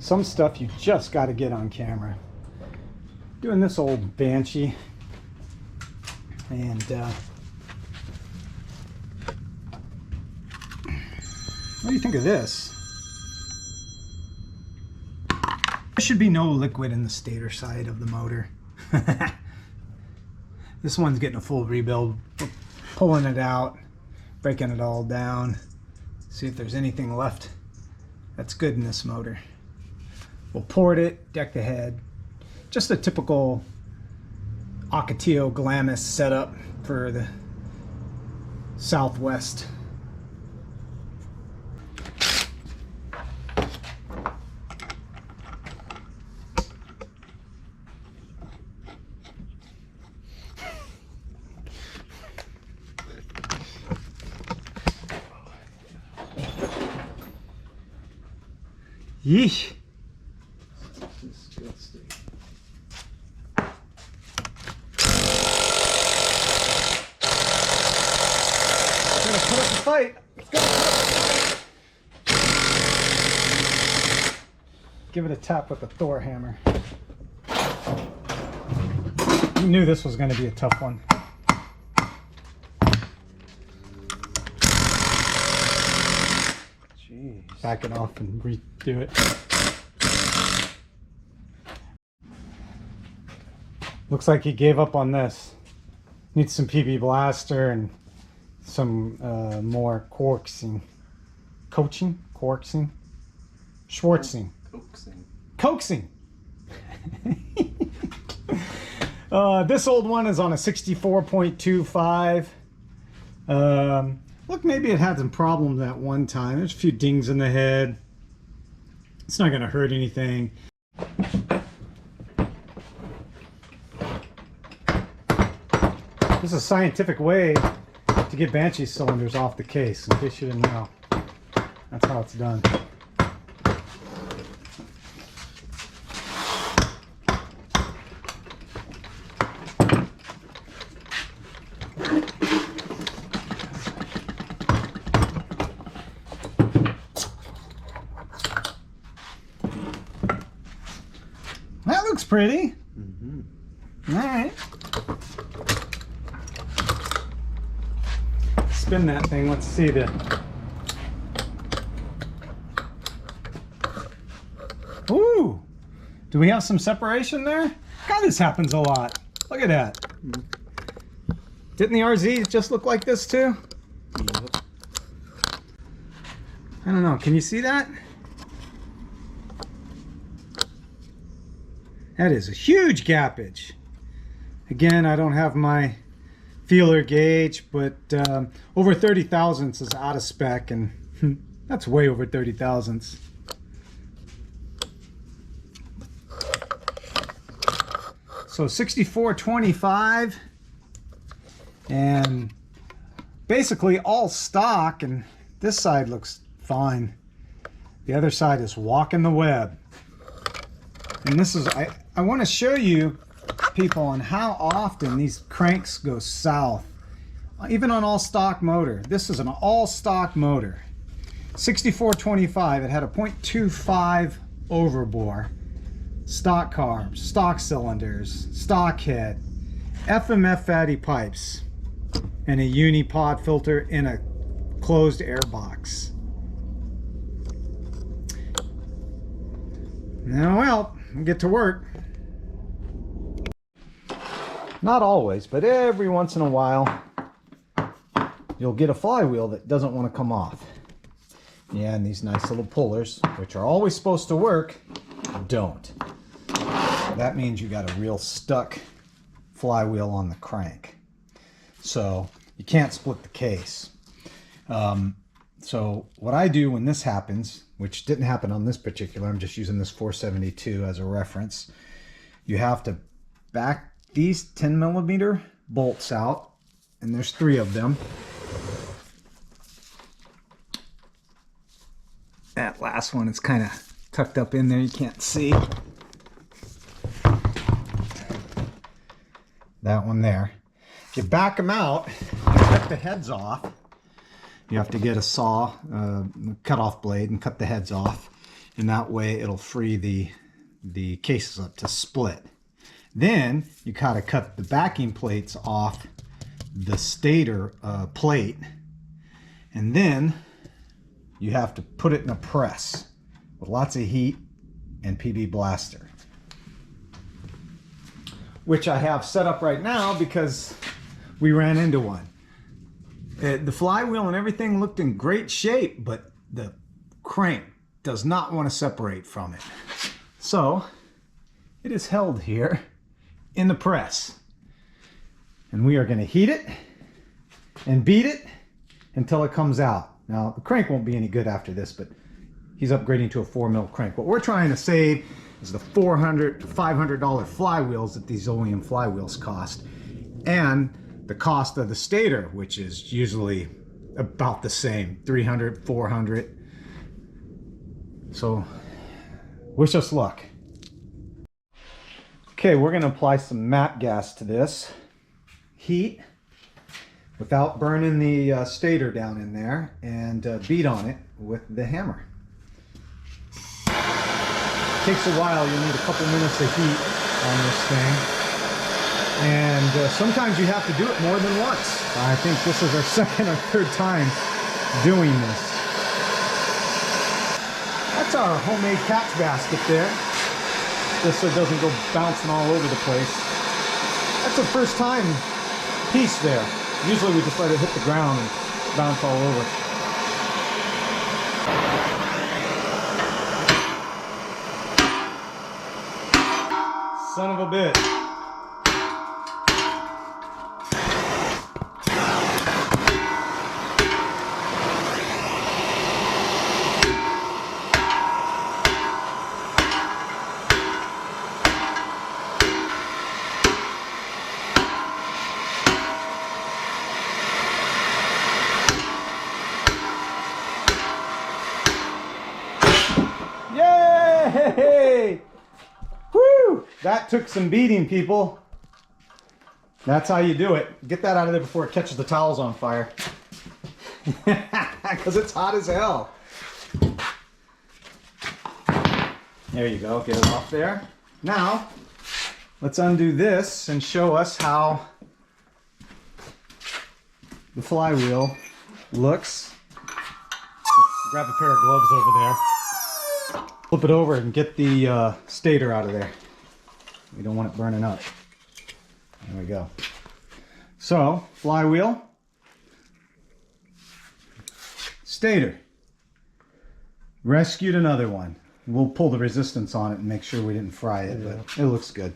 Some stuff you just got to get on camera. Doing this old Banshee, and what do you think of this? There should be no liquid in the stator side of the motor. This one's getting a full rebuild. Pulling it out, breaking it all down, see if there's anything left that's good in this motor. We'll port it, deck the head. Just a typical Ocotillo Glamis setup for the Southwest. Yeesh. Disgusting. Gonna put up a fight. Give it a tap with the Thor hammer. You knew this was going to be a tough one. Jeez. Back it off and redo it. Looks like he gave up on this. Needs some PB blaster and some more coaxing. Schwartzing? Coaxing. This old one is on a 64.25. Look, maybe it had some problems at one time. There's a few dings in the head. It's not going to hurt anything. This is a scientific way to get Banshee cylinders off the case, in case you didn't know. That's how it's done. That looks pretty. Mm-hmm. All right. Spin that thing. Let's see the. Ooh. Do we have some separation there? God, this happens a lot. Look at that. Mm-hmm. Didn't the RZ just look like this too? Yep. I don't know. Can you see that? That is a huge gappage. Again, I don't have my feeler gauge, but over 30 thousandths is out of spec, and that's way over 30 thousandths. So 64.25, and basically all stock, and this side looks fine. The other side is walking the web. And this is, I want to show you people on how often these cranks go south, even on all stock motor. This is an all stock motor, 64.25. It had a 0.25 overbore, stock carbs, stock cylinders, stock head, FMF fatty pipes, and a unipod filter in a closed air box. Now, well, we'll get to work. Not always, but every once in a while, you'll get a flywheel that doesn't want to come off. Yeah, and these nice little pullers, which are always supposed to work, don't. That means you got a real stuck flywheel on the crank. So you can't split the case. So what I do when this happens, which didn't happen on this particular, I'm just using this 472 as a reference, you have to back these 10mm bolts out, and there's 3 of them. That last one is kind of tucked up in there, you can't see. That one there. If you back them out, cut the heads off. You have to get a saw, cut off blade, and cut the heads off. and that way it'll free the cases up to split. Then you gotta cut the backing plates off the stator plate, and then you have to put it in a press with lots of heat and PB blaster, which I have set up right now because we ran into one. The flywheel and everything looked in great shape, but the crank does not want to separate from it. So it is held here in the press, and we are going to heat it and beat it until it comes out. Now the crank won't be any good after this, but he's upgrading to a 4mm crank. What we're trying to save is the $400 to $500 flywheels that these OEM flywheels cost, and the cost of the stator, which is usually about the same, $300, $400. So wish us luck. Okay, we're going to apply some matte gas to this. Heat without burning the stator down in there, and beat on it with the hammer. Takes a while. You'll need a couple minutes of heat on this thing, and sometimes you have to do it more than once. I think this is our second or third time doing this. That's our homemade catch basket there, just so it doesn't go bouncing all over the place. That's a first time piece there. Usually we just let it hit the ground and bounce all over. Son of a bitch. Yay! Woo! That took some beating, people. That's how you do it. Get that out of there before it catches the towels on fire. Because it's hot as hell. There you go. Get it off there. Now, let's undo this and show us how the flywheel looks. Grab a pair of gloves over there. Flip it over and get the stator out of there. We don't want it burning up. There we go. So, flywheel, stator. Rescued another one. We'll pull the resistance on it and make sure we didn't fry it, but it looks good.